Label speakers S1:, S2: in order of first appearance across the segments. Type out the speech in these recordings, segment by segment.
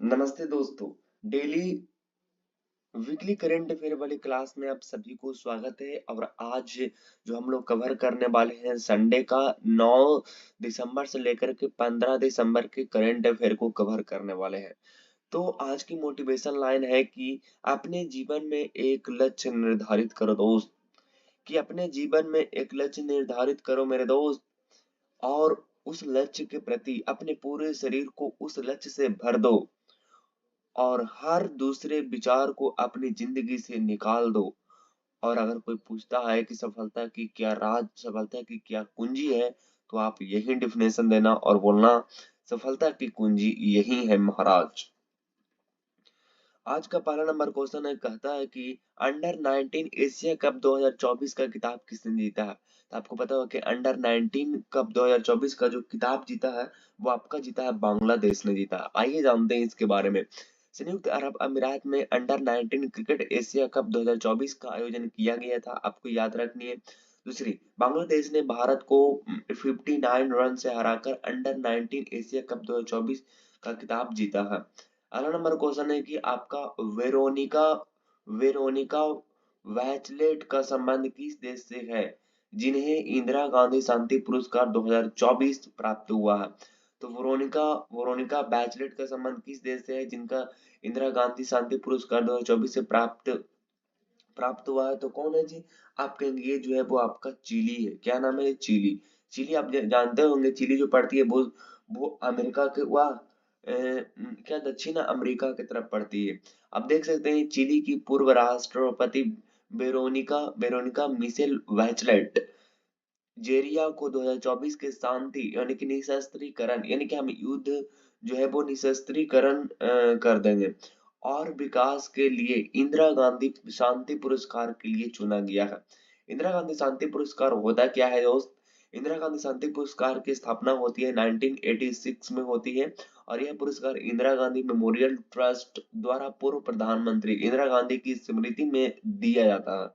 S1: नमस्ते दोस्तों। Daily weekly current affair वाली क्लास में आप सभी को स्वागत है। और आज जो हम लोग कवर करने वाले हैं संडे का 9 दिसंबर से लेकर के 15 दिसंबर के करंट अफेयर को कवर करने वाले हैं। तो आज की मोटिवेशन लाइन है कि अपने जीवन में एक लक्ष्य निर्धारित करो दोस्त। कि अपने जीवन में एक लक्ष्य निर्धारित करो मेरे दोस्त, और उस लक्ष्य के प्रति अपने पूरे शरीर को उस लक्ष्य से भर दो, और हर दूसरे विचार को अपनी जिंदगी से निकाल दो। और अगर कोई पूछता है कि सफलता की क्या राज, सफलता की क्या कुंजी है, तो आप यही डिफिनेशन देना और बोलना सफलता की कुंजी यही है महाराज। आज का पहला नंबर क्वेश्चन है, कहता है कि अंडर 19 एशिया कप 2024 का खिताब किसने जीता है। तो आपको पता होगा कि अंडर 19 कप 2024 का जो खिताब जीता है वो आपका जीता है, बांग्लादेश ने जीता है। आइए जानते हैं इसके बारे में। संयुक्त अरब अमीरात में अंडर 19 क्रिकेट एशिया कप 2024 का आयोजन किया गया था, आपको याद रखनी है। दूसरी, बांग्लादेश ने भारत को 59 रन से हराकर अंडर 19 एशिया कप 2024 का खिताब जीता है। अगला नंबर क्वेश्चन है कि आपका वेरोनिका वेरोनिका वैचलेट का संबंध किस देश से है, जिन्हें इंदिरा गांधी शांति पुरस्कार 2024 प्राप्त हुआ है। तो वेरोनिका वेरोनिका बैचलेट का संबंध किस देश से है, जिनका इंदिरा गांधी शांति पुरस्कार 2024 से प्राप्त प्राप्त हुआ है। तो कौन है जी, आप कहेंगे ये जो है वो आपका चिली है। क्या नाम है? चिली। चिली आप जानते होंगे, चिली जो पड़ती है वो अमेरिका के वह क्या दक्षिण अमेरिका की तरफ पड़ती है। आप देख सकते हैं चिली की पूर्व राष्ट्रपति वेरोनिका वेरोनिका मिशेल बैचलेट जेरिया को 2024 के शांति यानी कि निशस्त्रीकरण, यानी कि हम युद्ध जो है वो निशस्त्रीकरण कर देंगे और विकास के लिए इंदिरा गांधी शांति पुरस्कार के लिए चुना गया है। इंदिरा गांधी शांति पुरस्कार होता क्या है दोस्त? इंदिरा गांधी शांति पुरस्कार की स्थापना होती है 1986 में होती है, और यह पुरस्कार इंदिरा गांधी मेमोरियल ट्रस्ट द्वारा पूर्व प्रधानमंत्री इंदिरा गांधी की स्मृति में दिया जाता है।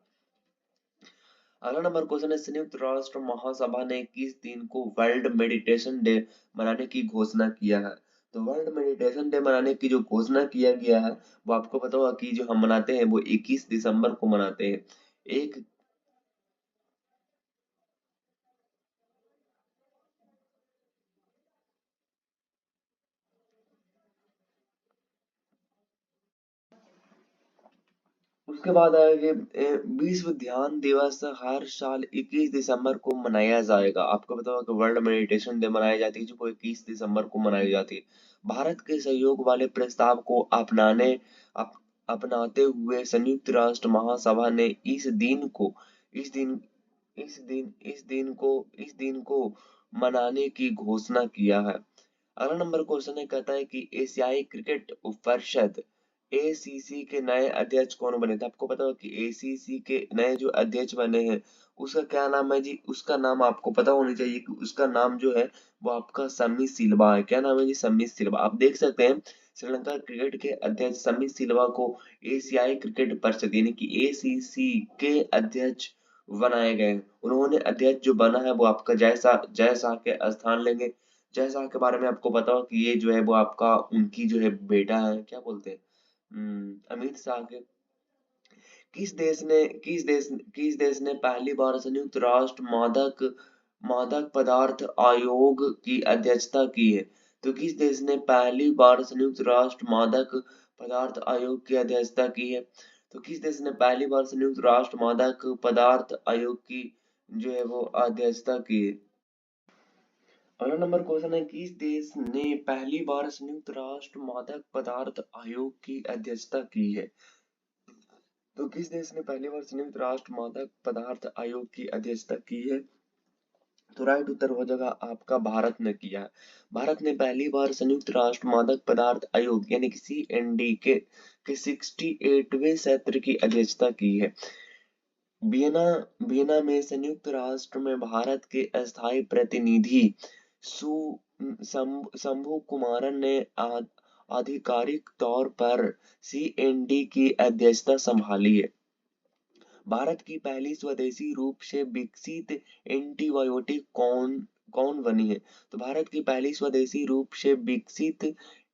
S1: अगला नंबर क्वेश्चन है, संयुक्त राष्ट्र महासभा ने किस दिन को वर्ल्ड मेडिटेशन डे मनाने की घोषणा किया है। तो वर्ल्ड मेडिटेशन डे मनाने की जो घोषणा किया गया है वो आपको पता होगा कि जो हम मनाते हैं वो 21 दिसंबर को मनाते हैं। एक उसके बाद आएंगे विश्व ध्यान दिवस हर साल 21 दिसंबर को मनाया जाएगा। आपको पता होगा कि वर्ल्ड मेडिटेशन डे मनाई जाती है जो 21 दिसंबर को मनाई जाती है। भारत के सहयोग वाले प्रस्ताव को अप, अपनाते हुए संयुक्त राष्ट्र महासभा ने इस दिन इस दिन को मनाने की घोषणा किया है। अगला नंबर क्वेश्चन है, कहता है कि एशियाई क्रिकेट परिषद एसीसी के नए अध्यक्ष कौन बने थे। आपको पता होगा कि एसीसी के नए जो अध्यक्ष बने हैं उसका क्या नाम है जी? उसका नाम आपको पता होना चाहिए कि उसका नाम जो है वो आपका सम्मी सिल्वा है। क्या नाम है जी? सम्मी सिल्वा। आप देख सकते हैं श्रीलंका क्रिकेट के अध्यक्ष सम्मी सिल्वा को एशियाई क्रिकेट परिषद यानी कि एसीसी के अध्यक्ष बनाए गए हैं। उन्होंने अध्यक्ष जो बना है वो आपका जय शाह के स्थान लेंगे। जय शाह के बारे में आपको पता हो कि ये जो है वो आपका उनकी जो है बेटा है, क्या बोलते हैं, अमित शाह के। किस देश ने पहली बार संयुक्त राष्ट्र मादक मादक पदार्थ आयोग की अध्यक्षता की है। तो किस देश ने पहली बार संयुक्त राष्ट्र मादक पदार्थ आयोग की अध्यक्षता की है। तो किस देश ने पहली बार संयुक्त राष्ट्र मादक पदार्थ आयोग की जो है वो अध्यक्षता की है। अगला नंबर क्वेश्चन है, किस देश ने पहली बार संयुक्त राष्ट्र मादक पदार्थ आयोग की अध्यक्षता की है। तो किस देश ने पहली बार संयुक्त राष्ट्र मादक पदार्थ आयोग की अध्यक्षता की है। तो राइट उत्तर हो जाएगा आपका भारत ने किया है। भारत ने पहली बार संयुक्त राष्ट्र मादक पदार्थ आयोग यानी कि सीएनडी के 68वें सत्र की अध्यक्षता की है। वियना वियना में संयुक्त राष्ट्र में भारत के अस्थायी प्रतिनिधि सु शंभु कुमारन ने आधिकारिक तौर पर सीएनडी की अध्यक्षता संभाली है। भारत की पहली स्वदेशी रूप से विकसित एंटीबायोटिक कौन बनी है? तो भारत की पहली स्वदेशी रूप से विकसित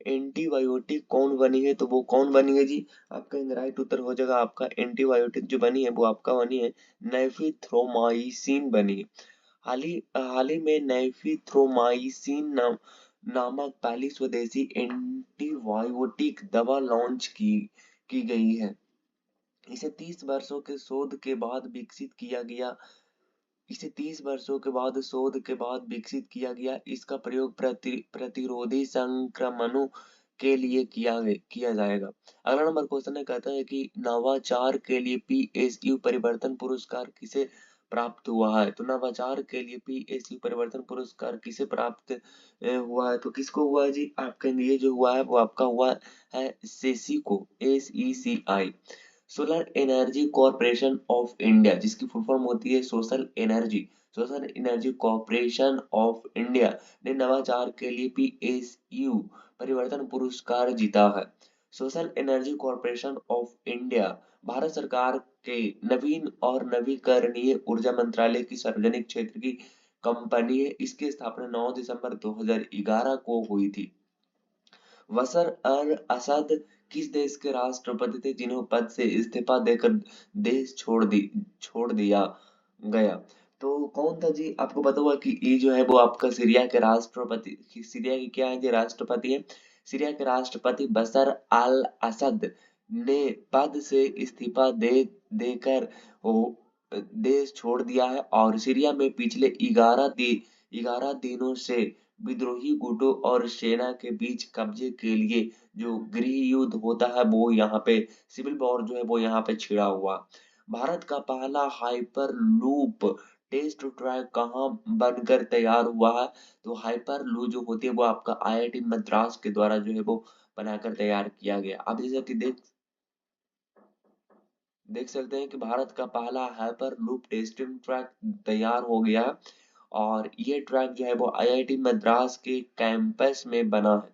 S1: एंटीबायोटिक कौन बनी है? तो वो कौन बनी है जी? आपका राइट उत्तर हो जाएगा आपका एंटीबायोटिक जो बनी है वो आपका बनी है नेफिथ्रोमाइसिन बनी है। हाल ही में नेफिथ्रोमाइसिन नामक पहली स्वदेशी एंटीबायोटिक दवा लॉन्च की गई है। इसे 30 वर्षों के शोध के बाद विकसित किया गया इसे 30 वर्षों के बाद शोध के बाद विकसित किया गया। इसका प्रयोग प्रतिरोधी संक्रमणों के लिए किया जाएगा। अगला नंबर क्वेश्चन है, कहता है कि नवाचार के लिए पीएसयू परिवर्तन पुरस्कार किसे प्राप्त हुआ है? तो नवाचार के लिए पीएसयू परिवर्तन पुरस्कार किसे प्राप्त हुआ है? तो किसको हुआ है जी? आपके लिए जो हुआ है वो आपका हुआ है सेसी को, SECI, solar energy corporation of India, जिसकी फुल फॉर्म होती है social energy corporation of India ने नवाचार के लिए पीएसयू परिवर्तन पुरस्कार जीता है। Social energy corporation of India Bharat सरकार के नवीन और नवीकरणीय ऊर्जा मंत्रालय की सार्वजनिक क्षेत्र की कंपनी है। इसकी स्थापना 9 दिसंबर 2011 को हुई थी। बशर अल असद किस देश के राष्ट्रपति थे जिन्हें पद से इस्तीफा देकर देश छोड़ दिया गया? तो कौन था जी? आपको पता होगा कि ये जो है वो आपका सीरिया के क्या है जी? राष्ट्रपति है। सीरिया के राष्ट्रपति बशर अल असद ने पद से इस्तीफा देकर वो देश छोड़ दिया है और सीरिया में पिछले 11 दिनों से विद्रोही गुटों और सेना के बीच कब्जे के लिए जो गृह युद्ध होता है वो यहाँ पे सिविल वॉर जो है वो यहाँ पे छिड़ा हुआ। भारत का पहला हाइपर लूप टेस्ट ट्रैक कहाँ बनकर तैयार हुआ है? तो हाइपर लूप जो होती है वो आपका IIT मद्रास के द्वारा जो है वो बनाकर तैयार किया गया। आप जैसा कि देख सकते हैं कि भारत का पहला हाइपर लूप टेस्टिंग ट्रैक तैयार हो गया और ये ट्रैक जो है वो IIT मद्रास के कैंपस में बना है।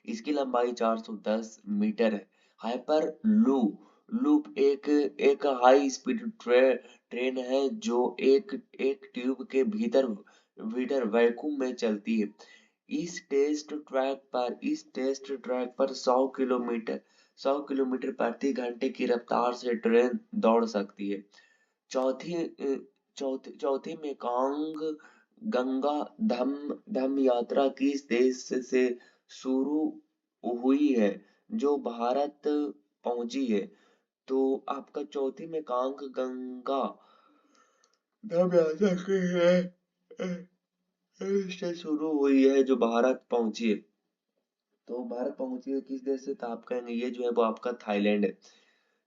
S1: इसकी लंबाई 410 मीटर है। हाइपर लूप एक एक हाई स्पीड ट्रेन है जो एक एक ट्यूब के भीतर वैक्यूम में चलती है। इस टेस्ट ट्रैक पर 100 किलोमीटर प्रति घंटे की रफ्तार से ट्रेन दौड़ सकती है। चौथी अ, चौथी मेकांग गंगा धम धम यात्रा किस देश से शुरू हुई है जो भारत पहुंची है? तो आपका चौथी मेकांग गंगा धम यात्रा की है से शुरू हुई है जो भारत पहुंची है। तो भारत पहुंची है किस देश से? तो आप कहेंगे ये जो है वो आपका थाईलैंड है।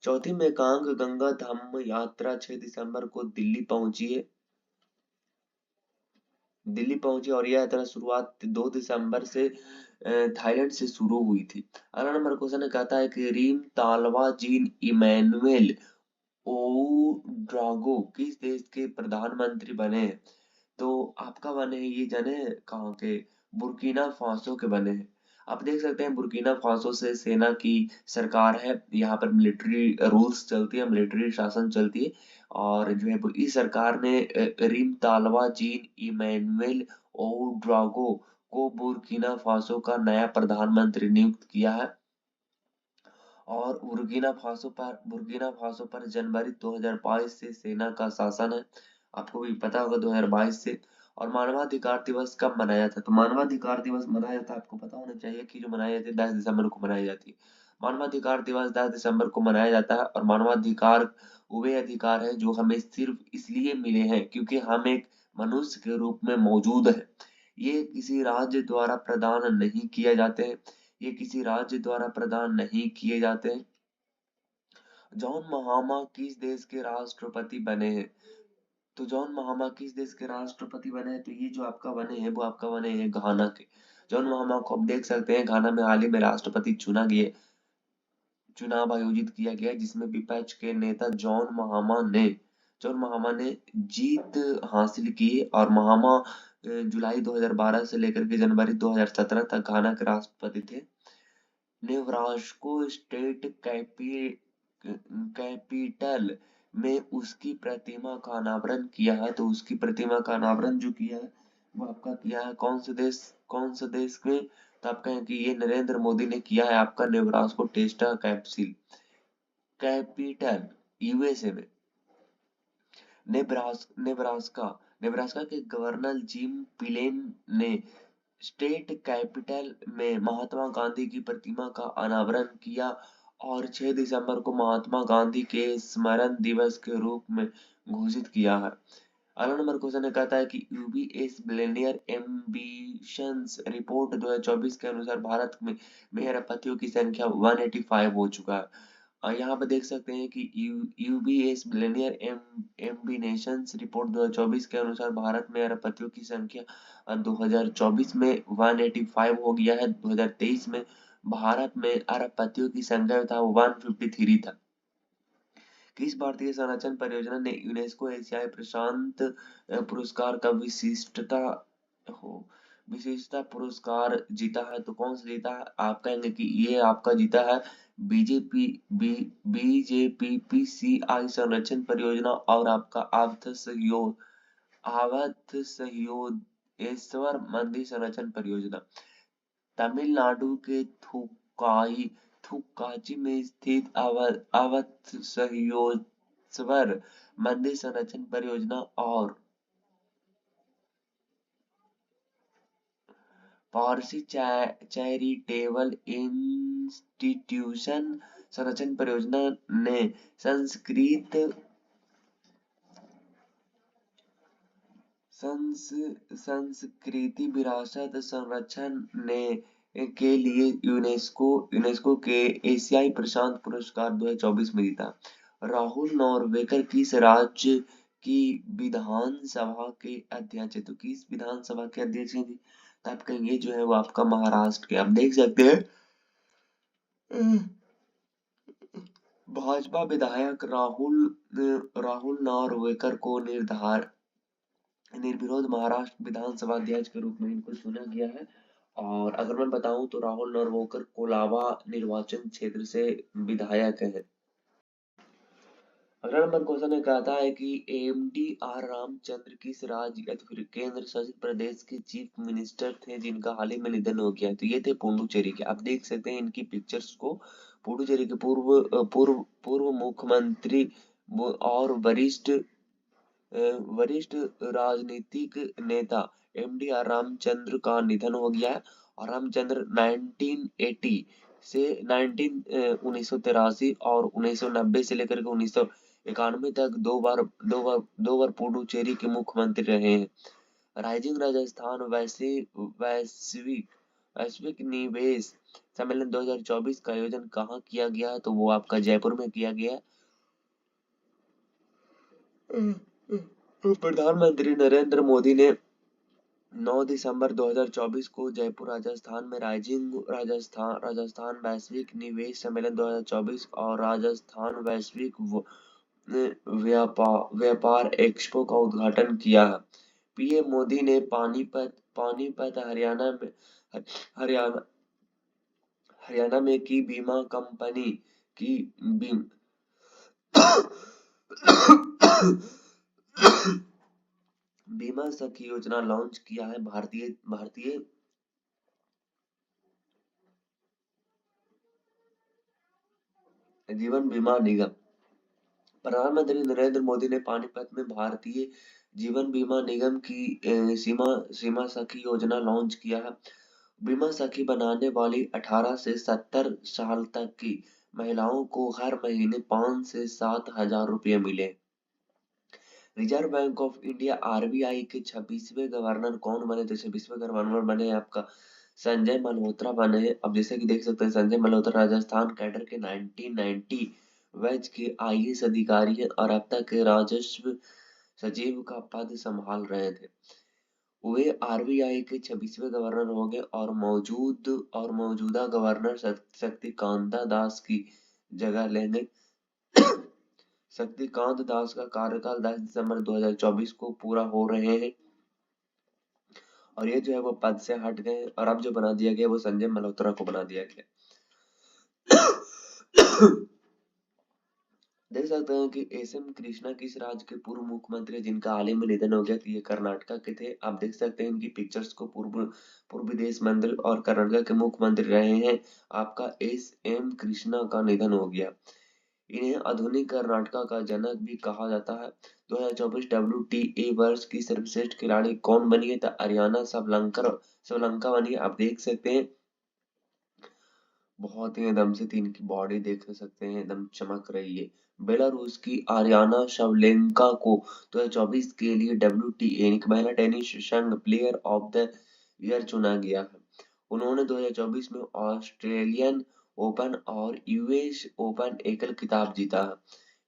S1: चौथी मेकांग गंगा धम्म यात्रा 6 दिसंबर को दिल्ली पहुंची और यह यात्रा शुरुआत 2 दिसंबर से थाईलैंड से शुरू हुई थी। अगला नंबर क्वेश्चन कहता है कि रीम तालवा जीन इमैनुएल ओड्रागो किस देश के प्रधानमंत्री बने हैं? तो आपका बने हैं ये जाने कहाँ के? बुर्किना फासो के बने हैं। आप देख सकते हैं बुर्किना फासो से सेना की सरकार है, यहाँ पर मिलिट्री रूल्स चलती है, मिलिट्री शासन चलती है और जो है वो इस सरकार ने रिम तालवा जीन इमैनुएल ओड्रागो को बुर्किना फासो का नया प्रधानमंत्री नियुक्त किया है और बुर्किना फासो पर जनवरी 2022 से सेना का शासन है। आपको भी पता होगा 2022 से। और मानवाधिकार दिवस कब मनाया था? तो मानवाधिकार दिवस मनाया था, आपको पता होना चाहिए कि जो मनाई जाती है 10 दिसंबर को मनाई जाती है। मानवाधिकार दिवस 10 दिसंबर को मनाया जाता है और मानवाधिकार वे अधिकार है जो हमें सिर्फ इसलिए मिले हैं क्योंकि हम एक मनुष्य के रूप में मौजूद है। ये किसी राज्य द्वारा प्रदान नहीं किए जाते हैं। ये किसी राज्य द्वारा प्रदान नहीं किए जाते हैं। जॉन महामा किस देश के राष्ट्रपति बने हैं? तो जॉन महामा किस देश के राष्ट्रपति बने हैं? तो ये जो आपका बने हैं वो आपका बने हैं घाना के। जॉन महामा को आप देख सकते हैं घाना में हाल ही में राष्ट्रपति चुनाव आयोजित किया गया जिसमें विपक्ष के नेता जॉन महामा ने जीत हासिल की और महामा जुलाई 2012 से लेकर के जनवरी 2017 तक घाना के राष्ट्रपति थे। नेब्रास्को स्टेट कैपिटल में उसकी प्रतिमा का अनावरण किया है। तो उसकी प्रतिमा का अनावरण जो किया है वो आपका किया है कौन से देश में? तो आप कहें कि ये नरेंद्र मोदी ने किया है आपका नेब्रास्को टेस्टा कैप्सूल कैपिटल यूएसए में। नेब्रास्का नेब्रास्का के गवर्नर जिम पिलेन ने स्टेट कैपिटल में महात्मा गांधी की प्रतिमा का अनावरण किया और 6 दिसंबर को महात्मा गांधी के स्मरण दिवस के रूप में घोषित किया है। अगला नंबर क्वेश्चन कहता है कि यूबीएस बिलियनियर एम्बिशंस रिपोर्ट 2024 के अनुसार भारत में मेयर अपतियों की संख्या 185 हो चुका है। और यहाँ पे देख सकते हैं कि यूबीएस बिलियनियर एम्बिशंस रिपोर्ट 2024 के अनुसार भारत में अरबपतियों की संख्या 2024 में 185 हो गया है। 2023 में भारत में अरबपतियों की संख्या था 153 था। किस भारतीय संरक्षण परियोजना ने यूनेस्को एशियाई प्रशांत पुरस्कार का विशिष्टता पुरस्कार जीता है? तो कौन सा जीता है? आप कहेंगे कि ये आपका जीता है बीजेपीसीआई संरक्षण परियोजना और आपका आवध सहयोगेश्वर मंदिर संरक्षण परियोजना। तमिलनाडु के थुक्काची में स्थित अवध सहयोगेश्वर मंदिर संरक्षण परियोजना और पारसी चैरिटेबल इंस्टीट्यूशन संरक्षण परियोजना ने संस्कृति विरासत संरक्षण ने के लिए यूनेस्को के एशियाई प्रशांत पुरस्कार 2024 में जीता। राहुल नॉर्वेकर किस राज्य की विधानसभा के अध्यक्ष है? तो किस विधानसभा के अध्यक्ष हैं? तो आप कहेंगे जो है वो आपका महाराष्ट्र के। आप देख सकते हैं भाजपा विधायक राहुल नॉर्वेकर को निर्विरोध महाराष्ट्र विधानसभा अध्यक्ष के रूप में इनको चुना गया है। और अगर मैं बताऊं तो राहुल नरवोकर कोलाबा निर्वाचन क्षेत्र से विधायक है। अगला नंबर क्वेश्चन है कहता है कि एमडी रामचंद्र किस राज्य या तो फिर केंद्र शासित प्रदेश के चीफ मिनिस्टर थे जिनका हाल ही में निधन हो गया? तो ये थे पुडुचेरी के। आप देख सकते हैं इनकी पिक्चर्स को। पुडुचेरी के पूर्व मुख्यमंत्री और वरिष्ठ राजनीतिक नेता एमडीआर रामचंद्र का निधन हो गया है। और रामचंद्र 1980 से 1983 और 1990 से लेकर के 1991 तक दो बार पुडुचेरी के मुख्यमंत्री रहे हैं। राइजिंग राजस्थान वैश्विक निवेश सम्मेलन 2024 का आयोजन कहाँ किया गया है? तो वो आपका जयपुर में किया गया है। प्रधानमंत्री नरेंद्र मोदी ने 9 दिसंबर 2024 को जयपुर राजस्थान में राइजिंग राजस्थान वैश्विक निवेश सम्मेलन 2024 और राजस्थान वैश्विक व्यापार एक्सपो का उद्घाटन किया है। पीएम मोदी ने पानीपत हरियाणा हरियाणा में की बीमा कंपनी की बीमा सखी योजना लॉन्च किया है। भारतीय जीवन बीमा निगम। प्रधानमंत्री नरेंद्र मोदी ने पानीपत में भारतीय जीवन बीमा निगम की सीमा सखी योजना लॉन्च किया है। बीमा सखी बनाने वाली 18 से 70 साल तक की महिलाओं को हर महीने 5 से 7 हजार रुपये मिले। Reserve bank of India RBI के 26वें गवर्नर कौन बने? तो 26वें गवर्नर बने आपका संजय मल्होत्रा बने हैं। अब जैसे कि देख सकते हैं संजय मल्होत्रा राजस्थान कैडर के 1990 बैच के आईएएस अधिकारी हैं और अब तक के राजस्व सचिव का पद संभाल रहे थे। वे आरबीआई के 26वें गवर्नर हो गए और मौजूदा गवर्नर शक्तिकांता दास की जगह लेंगे। शक्तिकांत दास का कार्यकाल 10 दिसंबर 2024 को पूरा हो रहे हैं और ये जो है वो पद से हट गए और अब जो बना दिया गया वो संजय मल्होत्रा को बना दिया गया। देख सकते हैं कि एस एम कृष्णा किस राज्य के पूर्व मुख्यमंत्री हैं जिनका हाल ही में निधन हो गया, तो ये कर्नाटका के थे। आप देख सकते हैं इनकी पिक्चर्स को। पूर्व पूर्व विदेश मंत्री और कर्नाटका के मुख्यमंत्री रहे हैं आपका एस एम कृष्णा का निधन हो गया। इन्हें आधुनिक कर्नाटका का जनक भी कहा जाता है। 2024 WTA वर्ष की सर्वश्रेष्ठ खिलाड़ी कौन बनी है, तो अरियाना सबलंका बनी है। आप देख सकते हैं बहुत ही एकदम से इनकी बॉडी देख सकते हैं, एकदम चमक रही है। बेलारूस की आरियाना शवलेंका को 2024 के लिए WTA यानी कि महिला टेनिस संघ प्लेयर ऑफ द ईयर चुना गया है। उन्होंने 2024 में ऑस्ट्रेलियन ओपन और यूएस ओपन एकल खिताब जीता है।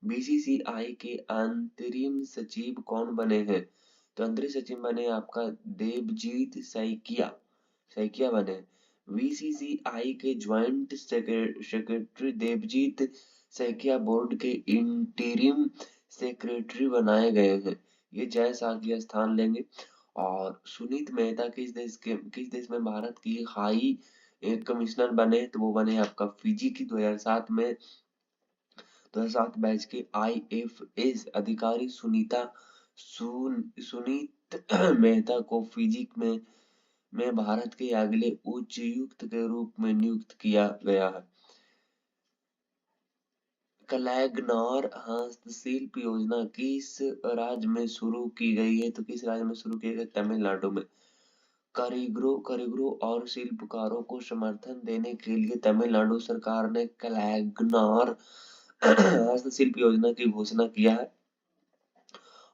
S1: बीसीसीआई के अंतरिम सचिव कौन बने हैं, तो अंतरिम सचिव बने आपका देवजीत सैकिया सैकिया बने। बीसीसीआई के joint secretary Devajit Saikia board के इंटीरिम सेक्रेटरी बनाए गए हैं। ये जय शाह की स्थान लेंगे। और सुनीत मेहता किस देश में भारत की हाई कमिश्नर बने, तो वो बने आपका फिजी की 2007 बैच के आईएफएस अधिकारी सुनीत मेहता को फिजी में भारत के अगले उच्चायुक्त के रूप में नियुक्त किया गया है। कलैगनार हस्तशिल्प योजना किस राज्य में शुरू की गई है, तो किस राज्य में शुरू की गई, तमिलनाडु में। कारीगरों और शिल्पकारों को समर्थन देने के लिए तमिलनाडु सरकार ने कलैगनार हस्तशिल्प योजना की घोषणा किया है।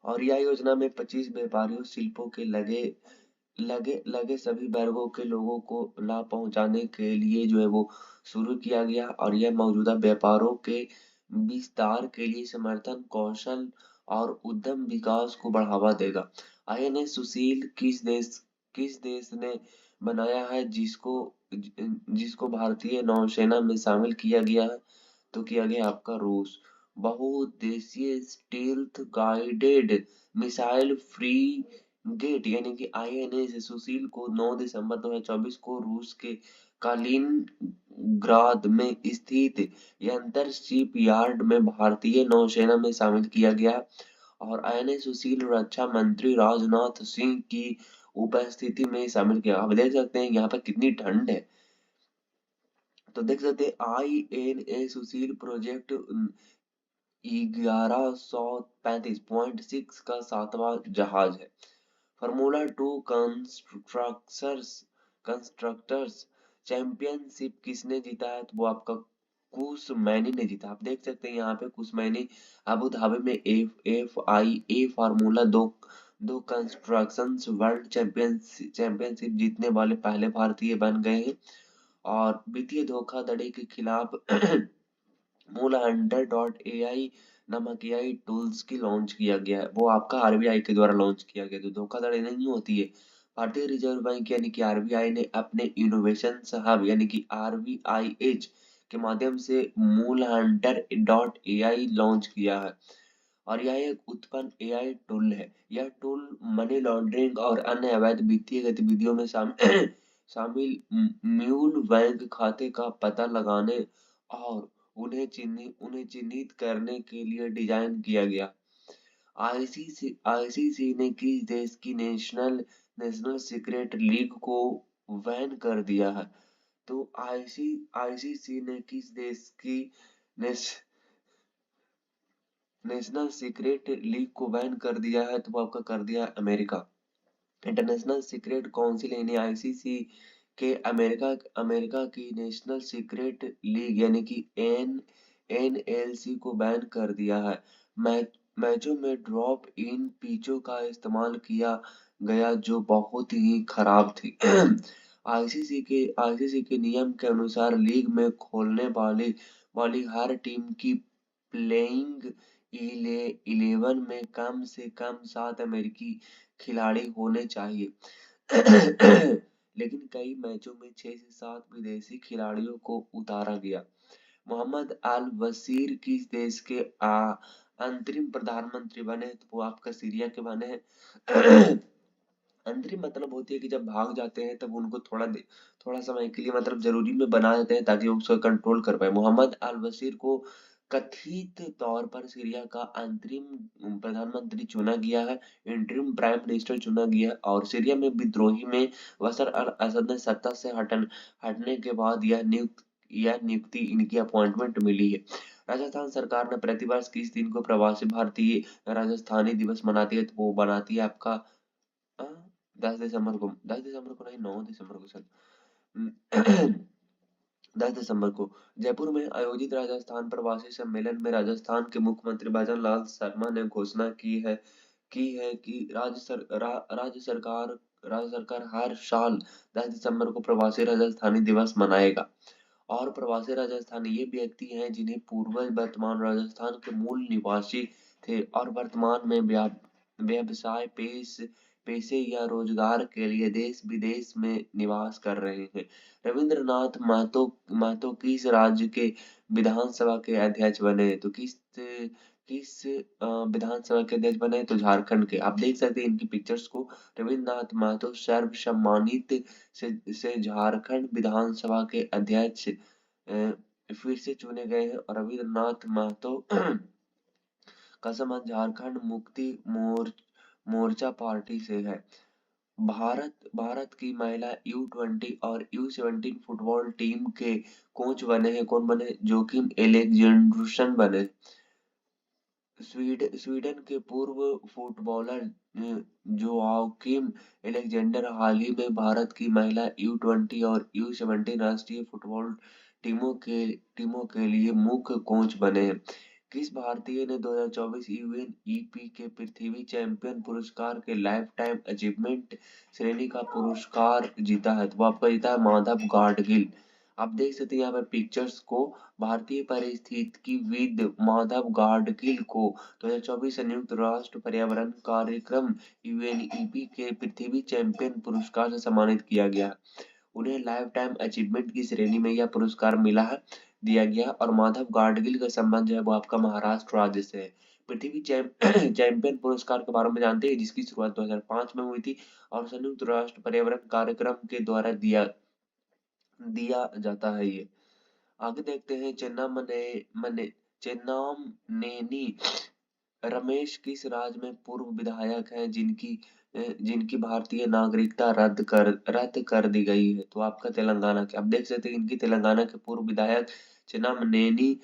S1: और यह योजना में 25 व्यापारियों शिल्पों के लगे लगे लगे सभी वर्गों के लोगों को लाभ पहुंचाने के लिए जो है वो शुरू किया गया। और यह मौजूदा व्यापारों के विस्तार के लिए समर्थन कौशल और उद्यम विकास को बढ़ावा देगा। आईएनएस सुशील किस देश ने बनाया है, जिसको भारतीय नौसेना में शामिल किया गया है, तो किया गया आपका रूस। बहुउद्देशीय स्टील्थ गाइडेड मिसाइल फ्रीगेट यानी कि आईएनएस सुशील को 9 दिसंबर 2024 को रूस के कालिनग्राद में स्थित यंतर शिप यार्ड में भारतीय नौसेना में शामिल किया गया। और आईएनएस सुशील रक्षा मंत्री राजनाथ सिंह की उपस्थिति में शामिल किया। आप देख सकते हैं यहाँ पर कितनी ठंड है। तो देख सकते हैं आईएनएस सुशील प्रोजेक्ट 1135.6 का 7वां जहाज है। फार्मूला 2 कंस्ट्रक्टर्स चैंपियनशिप किसने जीता है, तो वो आपका कुसमैनी ने जीता। आप देख सकते हैं यहाँ पे कुसमैनी अबू धाबी में FIA फार्मूला दो कंस्ट्रक्शंस वर्ल्ड चैंपियनशिप जीतने वाले पहले भारतीय बन गए हैं। और वित्तीय धोखाधड़ी के खिलाफ मूल हंटर डॉट AI नामक AI टूल्स की लॉन्च किया गया है। वो आपका आरबीआई के द्वारा लॉन्च किया गया, तो धोखाधड़ी नहीं होती है। भारतीय रिजर्व बैंक यानी कि आरबीआई ने अपने इनोवेशन हब यानी कि RBIH के माध्यम से मूल हंटर डॉट AI लॉन्च किया है। और यह एक उत्पन्न AI टूल है। यह टूल मनी लॉन्ड्रिंग और अन्य अवैध वित्तीय गतिविधियों में शामिल मूल बैंक खाते का पता लगाने और उन्हें चिन्हित करने के लिए डिजाइन किया गया। आईसीसी ने किस देश की नेशनल सीक्रेट लीग को बैन कर दिया है, तो आईसीसी ने किस देश की नेश, नेशनल सीक्रेट लीग को बैन कर दिया है, तो वो आपका कर दिया अमेरिका। इंटरनेशनल सीक्रेट काउंसिल यानी आईसीसी के अमेरिका की नेशनल सीक्रेट लीग यानी कि NLC को बैन कर दिया है। मैचों में ड्रॉप इन पिचों का इस्तेमाल किया गया जो बहुत ही खराब थी। आईसीसी के नियम के अनुसार लीग में खोलने वाली हर टीम की प्लेइंग 11 में कम से कम 7 अमेरिकी खिलाड़ी होने चाहिए। लेकिन कई मैचों में 6 से 7 विदेशी खिलाड़ियों को उतारा गया। मोहम्मद अल बशीर किस देश के अंतरिम प्रधानमंत्री बने, तो वो आपका सीरिया के बने हैं। अंतरिम मतलब होती है कि जब भाग जाते हैं तब उनको थोड़ा समय के लिए मतलब जरूरी में बना देते हैं ताकि वो उसको कंट्रोल कर पाए। मोहम्मद अल बशीर को कथित तौर पर सीरिया का अंतरिम प्रधानमंत्री चुना गया है, इंटरिम प्राइम मिनिस्टर चुना गया है, और सीरिया में विद्रोही में बशर अल असद ने सत्ता से हटने के बाद यह नियुक्ति इनकी अपॉइंटमेंट मिली है। राजस्थान सरकार ने प्रतिवर्ष किस दिन को प्रवासी भारतीय राजस्थानी दिवस मनाती है, तो वो बनाती है आपका 10 दिसंबर को, 10 दिसंबर को नहीं, 9 दिसंबर को सर। 10 दिसंबर को जयपुर में आयोजित राजस्थान प्रवासी सम्मेलन में राजस्थान के मुख्यमंत्री भजन लाल शर्मा ने घोषणा की है कि राज्य सरकार हर साल 10 दिसंबर को प्रवासी राजस्थानी दिवस मनाएगा। और प्रवासी राजस्थानी ये व्यक्ति हैं जिन्हें पूर्वज वर्तमान राजस्थान के मूल निवासी थे और वर्तमान में व्यवसाय पेशे या रोजगार के लिए देश विदेश में निवास कर रहे हैं। रविंद्रनाथ महतो किस राज्य के विधानसभा के अध्यक्ष बने, तो किस विधानसभा के अध्यक्ष बने, तो झारखंड के। आप देख सकते हैं इनकी पिक्चर्स को। रविंद्रनाथ महतो सर्वसम्मानित से झारखंड विधानसभा के अध्यक्ष फिर से चुने गए हैं, और रविंद्रनाथ महतो का संबंध झारखंड मुक्ति मोर्चा पार्टी से है। भारत की महिला U20 और U17 फुटबॉल टीम के कोच बने हैं, कौन बने, जोकिम एलेक्जेंडरसन बने। स्वीडन के पूर्व फुटबॉलर जोआकिम एलेक्जेंडर हाल ही में भारत की महिला U20 और U17 राष्ट्रीय फुटबॉल टीमों के लिए मुख्य कोच बने हैं। किस भारतीय ने 2024 यूएनईपी के पृथ्वी चैंपियन पुरस्कार के लाइफ टाइम अचीवमेंट श्रेणी का पुरस्कार जीता है, तो आपका जीता है माधव गाडगिल। आप देख सकते हैं यहाँ पर पिक्चर्स को। भारतीय पारिस्थितिकीविद माधव गाडगिल को 2024 संयुक्त राष्ट्र पर्यावरण कार्यक्रम यूएनईपी के पृथ्वी चैंपियन पुरस्कार से सम्मानित किया गया। उन्हें लाइफ टाइम अचीवमेंट की श्रेणी में यह पुरस्कार दिया गया, और माधव गाडगिल का संबंध जो है वो आपका महाराष्ट्र राज्य से है। पृथ्वी चैंपियन पुरस्कार के बारे में जानते हैं, जिसकी शुरुआत 2005 में हुई थी और संयुक्त राष्ट्र पर्यावरण कार्यक्रम के द्वारा दिया जाता है ये। आगे देखते हैं चेन्नामनेनी रमेश किस राज्य में पूर्व विधायक हैं जिनकी भारतीय नागरिकता रद्द कर दी गई है, तो आपका तेलंगाना के। आप देख सकते हैं इनकी तेलंगाना के पूर्व विधायक चेन्नामनेनी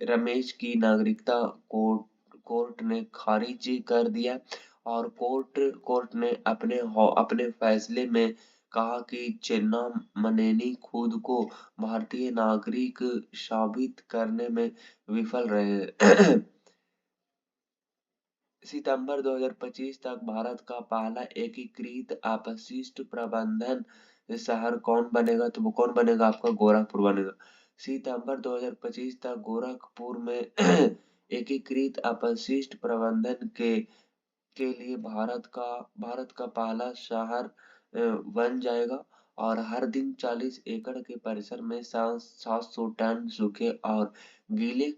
S1: रमेश की नागरिकता कोर्ट ने खारिज कर दिया, और कोर्ट ने अपने फैसले में कहा कि चेन्नामनेनी खुद को भारतीय नागरिक साबित करने में विफल रहे। सितंबर 2025 तक भारत का पहला एकीकृत अपशिष्ट प्रबंधन शहर कौन बनेगा, तो वो कौन बनेगा, आपका गोरखपुर बनेगा। सितंबर 2025 तक गोरखपुर में एकीकृत अपशिष्ट प्रबंधन के लिए भारत का पहला शहर बन जाएगा, और हर दिन 40 एकड़ के परिसर में 700 टन सूखे और गीले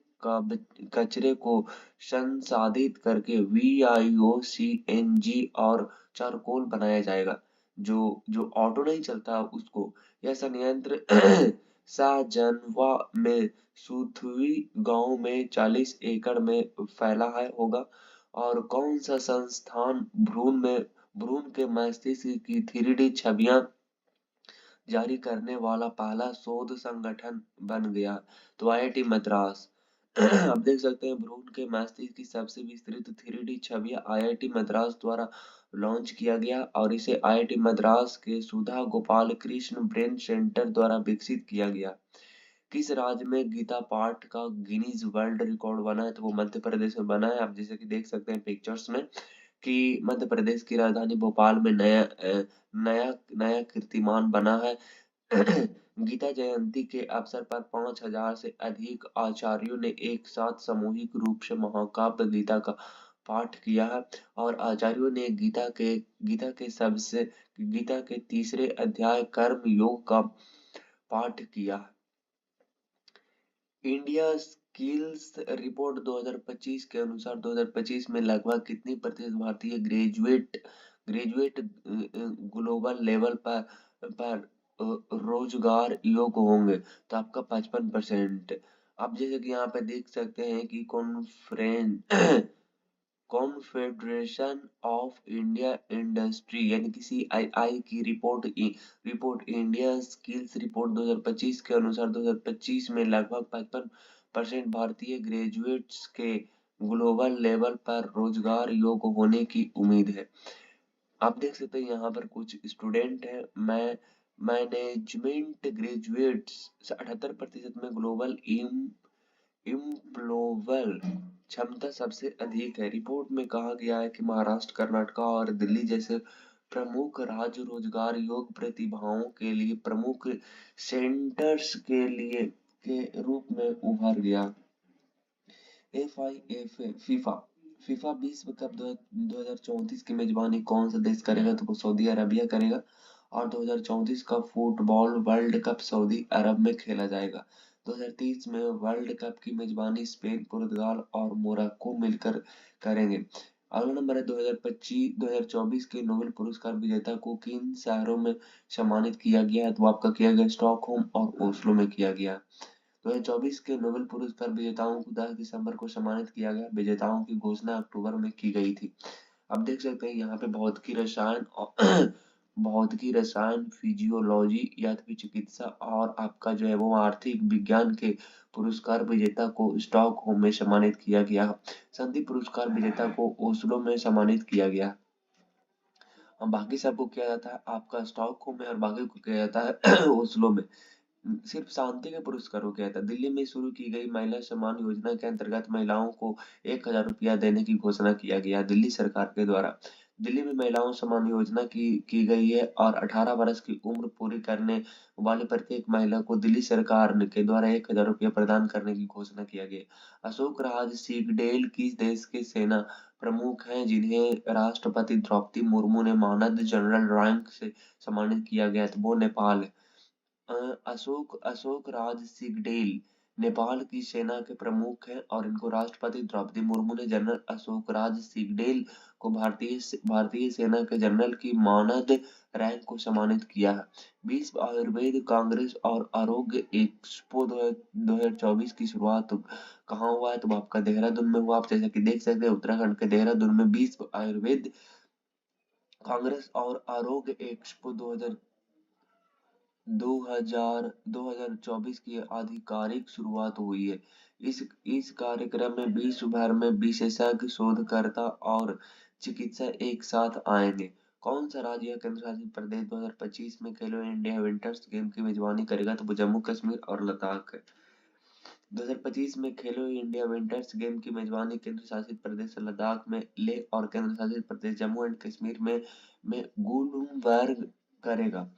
S1: कचरे को संसाधित करके VIO CNG और चारकोल बनाया जाएगा। जो ऑटो नहीं चलता उसको। यह संयंत्र शाहजनवा में सुथवी गांव में 40 एकड़ में फैला होगा। और कौन सा संस्थान भ्रूण के मस्तिष्क की 3D छवियां जारी करने वाला पहला शोध संगठन बन गया, तो IIT मद्रास। आप देख सकते हैं भ्रूण के मस्तिष्क की सबसे विस्तृत 3D छवियां IIT मद्रास द्वारा लॉन्च किया गया, और इसे IIT मद्रास के सुधा गोपाल कृष्ण ब्रेन सेंटर द्वारा विकसित किया गया। किस राज्य में गीता पाठ का गिनीज वर्ल्ड रिकॉर्ड बना है, तो वो मध्य प्रदेश में बना है। आप जैसे कि देख सकते हैं पिक्चर्स में कि मध्य प्रदेश की राजधानी भोपाल में नया कीर्तिमान बना है। गीता जयंती के अवसर पर 5000 से अधिक आचार्यों ने एक साथ सामूहिक रूप से महाकाव्य गीता का पाठ किया है, और आचार्यों ने गीता के तीसरे अध्याय कर्म योग का पाठ किया। इंडिया स्किल्स रिपोर्ट 2025 के अनुसार 2025 में लगभग कितनी प्रतिशत भारतीय ग्रेजुएट ग्लोबल लेवल पर रोजगार योग्य होंगे, तो आपका 55%। आप जैसे कि यहाँ पे देख सकते हैं कि कॉन्फेडरेशन ऑफ इंडिया इंडस्ट्री यानी कि CII की रिपोर्ट इंडिया स्किल्स रिपोर्ट 2025 के अनुसार 2025 में लगभग 55% भारतीय ग्रेजुएट्स के ग्लोबल लेवल पर रोजगार योग्य होने की उम्मीद है। आप देख सकते हैं यहाँ पर कुछ स्टूडेंट हैं। मैनेजमेंट ग्रेजुएट्स 78% में ग्लोबल इम्प्लॉयबल क्षमता सबसे अधिक है। रिपोर्ट में कहा गया है कि महाराष्ट्र, कर्नाटक और दिल्ली जैसे प्रमुख राज्य रोजगार योग्य प्रतिभाओं के लिए प्रमुख सेंटर्स के रूप में उभर गया। फीफा फीफा विश्व कप 2034 की मेजबानी कौन सा देश करेगा? तो वो सऊदी अरबिया करेगा। और 2034 का फुटबॉल वर्ल्ड कप सऊदी अरब में खेला जाएगा। 2030 में वर्ल्ड कप की मेजबानी स्पेन, पुर्तगाल और मोरक्को मिलकर करेंगे। अगला नंबर है 2024 के नोबेल पुरस्कार विजेता को किन शहरों में सम्मानित किया गया है? तो आपका किया गया स्टॉकहोम और ओस्लो में किया गया। 2024 के नोबेल पुरस्कार विजेताओं को 10 दिसंबर को सम्मानित किया गया। विजेताओं की घोषणा अक्टूबर में की गई थी। अब देख सकते हैं यहाँ पे भौतिकी रसायन और भौतिकी रसायन, फिजियोलॉजी या फिर चिकित्सा और आपका जो है वो आर्थिक विज्ञान के पुरस्कार विजेता को स्टॉकहोम में सम्मानित किया गया। शांति पुरस्कार विजेता को ओस्लो में सम्मानित किया गया। और बाकी सबको किया जाता है आपका स्टॉकहोम में और बाकी को किया जाता है ओस्लो में। सिर्फ शांति के पुरस्कार को किया था। दिल्ली में शुरू की गई महिला सम्मान योजना के अंतर्गत महिलाओं को 1,000 रुपया देने की घोषणा किया गया दिल्ली सरकार के द्वारा। दिल्ली में महिलाओं सम्मान योजना की गई है और 18 वर्ष की उम्र पूरी करने वाले प्रत्येक महिला को दिल्ली सरकार के द्वारा 1,000 रुपया प्रदान करने की घोषणा किया गया। अशोक राज सिंगडेल किस देश के सेना प्रमुख हैं जिन्हें राष्ट्रपति द्रौपदी मुर्मू ने मानद जनरल रैंक से सम्मानित किया गया? तो वो नेपाल है। अशोक राज सिंगडेल नेपाल की सेना के प्रमुख हैं और इनको राष्ट्रपति द्रौपदी मुर्मू ने जनरल अशोक राज सिंगडेल को भारतीय सेना के जनरल की मानद रैंक को सम्मानित किया है। विश्व आयुर्वेद कांग्रेस और आरोग्य एक्सपो 2024 की शुरुआत कहाँ हुआ है? तो आपका देहरादून में हुआ। आप जैसा कि देख सकते हैं उत्तराखंड के देहरादून में विश्व आयुर्वेद कांग्रेस और आरोग्य एक्सपो 2024 की आधिकारिक शुरुआत हुई है। इस कार्यक्रम में विश्व भर में विशेषज्ञ, शोधकर्ता और चिकित्सक एक साथ आएंगे। कौन सा राज्य या केंद्र शासित प्रदेश 2025 में खेलो इंडिया विंटर्स गेम की मेजबानी करेगा? तो वो जम्मू कश्मीर और लद्दाख है। 2025 में खेलो इंडिया विंटर्स गेम की मेजबानी केंद्र शासित प्रदेश लद्दाख में लेह और केंद्र शासित प्रदेश जम्मू एंड कश्मीर में गुलमर्ग करेगा।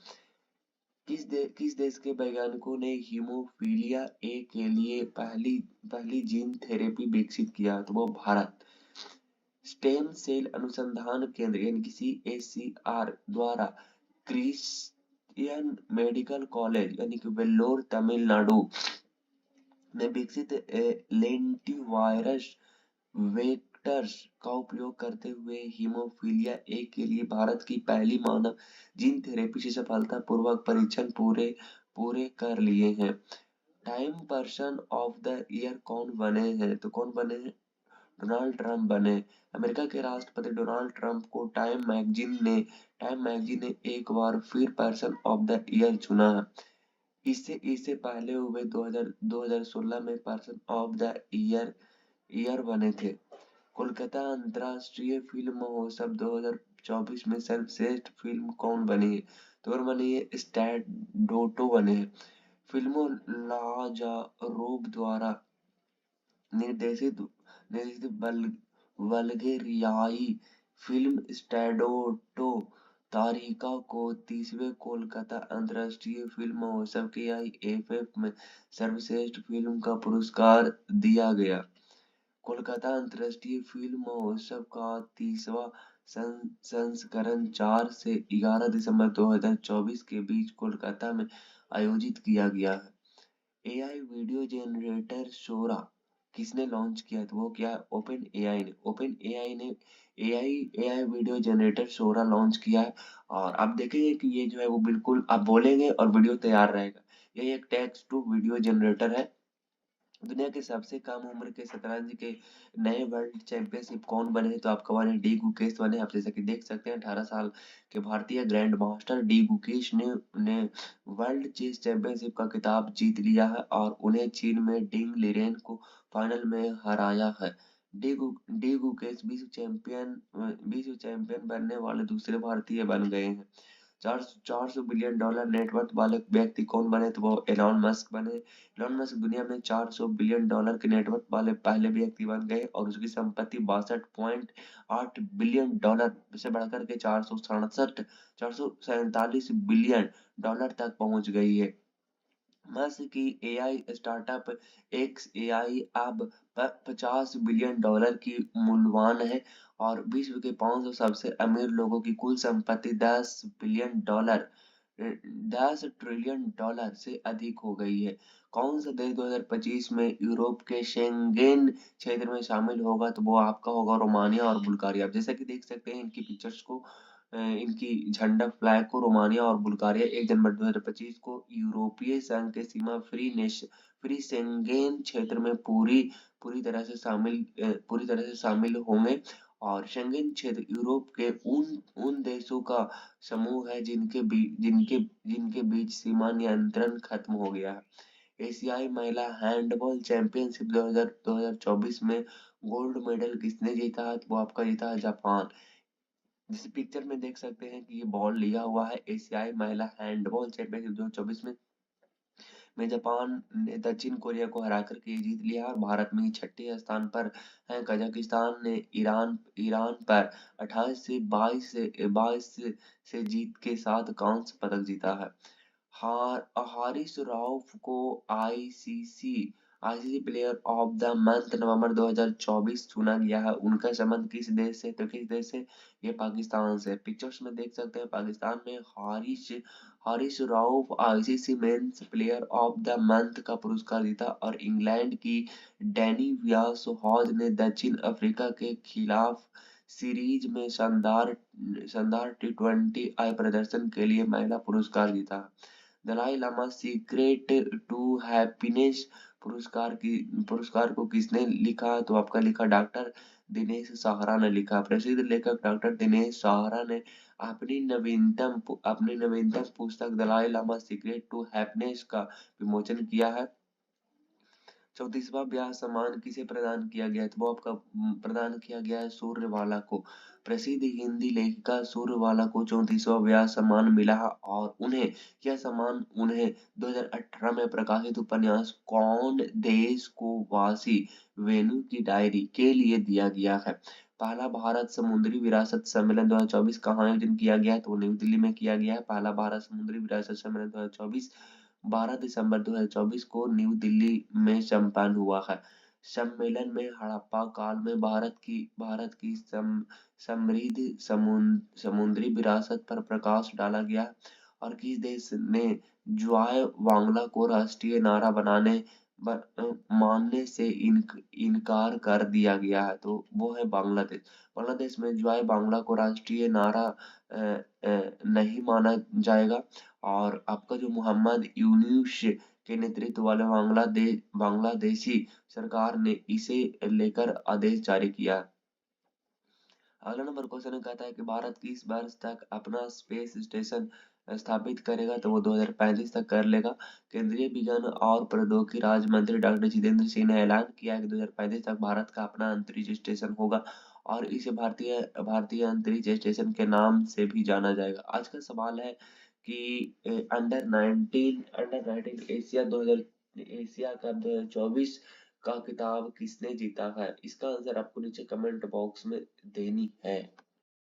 S1: किस देश के वैज्ञानिकों ने हीमोफीलिया ए के लिए पहली जीन थेरेपी विकसित किया? तो वो भारत। स्टेम सेल अनुसंधान केंद्र यानी कि CSCR द्वारा क्रिश्चियन मेडिकल कॉलेज यानी कि वेल्लोर तमिलनाडु में विकसित लेंटिवायरस वेक्टर्स का उपयोग करते हुए हीमोफीलिया ए के लिए भारत की पहली मानव जीन थेरेपी से सफलतापूर्वक परीक्षण पूरे कर लिए हैं। Time person of the year कौन बने हैं? तो कौन बने हैं? डोनाल्ड ट्रंप बने। अमेरिका के राष्ट्रपति डोनाल्ड ट्रंप को टाइम मैगजीन ने एक बार फिर पर्सन ऑफ द ईयर चुना है। इससे पहले हुए 2016 में पर्सन ऑफ द ईयर बने थे। कोलकाता अंतर्राष्ट्रीय फिल्म महोत्सव 2024 में सर्वश्रेष्ठ फिल्म कौन बनी है? तो और बनी है स्टैट डोटो बने हैं। फिल्मों लाजारोव द्वारा निर्देशित बल्गेरियाई फिल्म स्टैडोटो तारिका को 30वें कोलकाता अंतर्राष्ट्रीय फिल्म महोत्सव KIFF में सर्वश्रेष्ठ फिल्म का पुरस्कार दिया गया। कोलकाता अंतर्राष्ट्रीय फिल्म महोत्सव का 30वां संस्करण 4 से 11 दिसंबर 2024 के बीच कोलकाता में आयोजित किया गया है। AI वीडियो जनरेटर सोरा किसने लॉन्च किया? तो वो क्या है? ओपन एआई ने AI वीडियो जनरेटर सोरा लॉन्च किया है। और आप देखेंगे कि ये जो है वो बिल्कुल आप बोलेंगे और वीडियो तैयार रहेगा। ये एक टेक्स्ट टू वीडियो जनरेटर है दुनिया के सबसे कम उम्र के शतरंज के नए वर्ल्ड चैंपियनशिप कौन बने? तो आपका बने डी गुकेश बने। आप जैसा कि देख सकते हैं 18 साल के भारतीय ग्रैंड मास्टर डी गुकेश ने वर्ल्ड चेस चैंपियनशिप का खिताब जीत लिया है और उन्हें चीन में डिंग लिरेन को फाइनल में हराया है। डी गुकेश विश्व चैंपियन बनने वाले दूसरे भारतीय बन गए हैं। 400 बिलियन डॉलर नेटवर्थ वाले व्यक्ति कौन बने? तो वो एलॉन मस्क बने। एलॉन मस्क दुनिया में 400 बिलियन डॉलर के नेटवर्थ वाले पहले व्यक्ति बन गए और उसकी संपत्ति 62.8 बिलियन डॉलर से बढ़कर के 447 बिलियन डॉलर तक पहुंच गई है। मस्क की एआई स्टार्टअप एक्स एआई अब 50 बिलियन डॉलर की मूल्यवान है और विश्व के 500 सबसे अमीर लोगों की कुल संपत्ति 10 ट्रिलियन डॉलर से अधिक हो गई है। कौन सा देश 2025 में यूरोप के शेंगेन क्षेत्र में शामिल होगा? तो वो आपका होगा रोमानिया और बुल्गारिया। आप जैसा कि देख सकते हैं इनकी पिक्चर्स को, इनकी झंडा फ्लैग को रोमानिया और बुल्गारिया 1 जनवरी 2025 को यूरोपीय संघ के सीमा फ्री शेंगेन क्षेत्र में पूरी तरह से शामिल होंगे। और शेंगेन क्षेत्र यूरोप के उन उन देशों का समूह है जिनके बीच सीमा नियंत्रण खत्म हो गया है। एशियाई महिला हैंडबॉल चैंपियनशिप 2024 में गोल्ड मेडल किसने जीता है? तो वो आपका जीता है जापान। जिस पिक्चर में देख सकते हैं कि ये बॉल लिया हुआ है एशियाई महिला हैंडबॉल चैंपियनशिप 2024 में जापान ने दक्षिण कोरिया को हरा करके ये जीत लिया और भारत में ही छठे स्थान पर है। कजाकिस्तान ने ईरान ईरान पर 28 से 22 से जीत के साथ कांस्य पदक जीता है। हारिस रऊफ को ICC player of the month November 2024 चुना गया है। उनका संबंध किस देश से? तो किस देश से? ये पाकिस्तान से। पिक्चर्स में देख सकते हैं पाकिस्तान में Haris Rauf ICC men's player of the month का पुरस्कार जीता और इंग्लैंड की डैनी व्यासहॉज ने दक्षिण अफ्रीका के खिलाफ सीरीज में शानदार टी20 आई प्रदर्शन के लिए महिला पुरस्कार जीता। Dalai Lama secret to happiness पुरस्कार को किसने लिखा? तो आपका लिखा डॉक्टर दिनेश सहारा ने लिखा। प्रसिद्ध लेखक डॉक्टर दिनेश सहारा ने अपनी नवीनतम पुस्तक Dalai Lama secret to happiness का विमोचन किया है। 34वां ब्याह सम्मान किसे प्रदान किया गया? तो वो आपका प्रदान किया गया है सूर्यवाला को। प्रसिद्ध हिंदी लेखिका सूर्यवाला को 34वां ब्याह सम्मान मिला है और यह सम्मान उन्हें 2018 में प्रकाशित उपन्यास कौन देश को वासी वेणु की डायरी के लिए दिया गया है। पहला भारत समुद्री विरासत सम्मेलन 2024 कहाँ आयोजन किया गया है? तो नई दिल्ली में किया गया है। पहला भारत समुद्री विरासत सम्मेलन 2024 12 दिसंबर 2024 को न्यू दिल्ली में संपन्न हुआ है। सम्मेलन में हड़प्पा काल में भारत की समृद्ध समुद्री विरासत पर प्रकाश डाला गया और किस देश ने ज्वाय बांग्ला को राष्ट्रीय नारा मानने से इनकार कर दिया गया है? तो वो है बांग्लादेश। बांग्लादेश में ज्वाय बांग्ला को राष्ट्रीय नारा नहीं माना जाएगा और आपका जो मोहम्मद यूनुस के नेतृत्व वाले बांग्लादेशी सरकार ने इसे लेकर आदेश जारी किया। अगला नंबर क्वेश्चन कहता है कि भारत किस वर्ष तक अपना स्पेस स्टेशन स्थापित करेगा? तो वो 2035 तक कर लेगा। केंद्रीय विज्ञान और प्रौद्योगिकी राज्य मंत्री डॉक्टर जितेंद्र सिंह ने ऐलान किया है कि 2035 तक भारत का अपना अंतरिक्ष स्टेशन होगा और इसे भारतीय भारतीय अंतरिक्ष स्टेशन के नाम से भी जाना जाएगा। आज का सवाल है कि अंडर 19 एशिया कप 2024 का खिताब किसने जीता है? इसका आंसर आपको नीचे कमेंट बॉक्स में देनी है।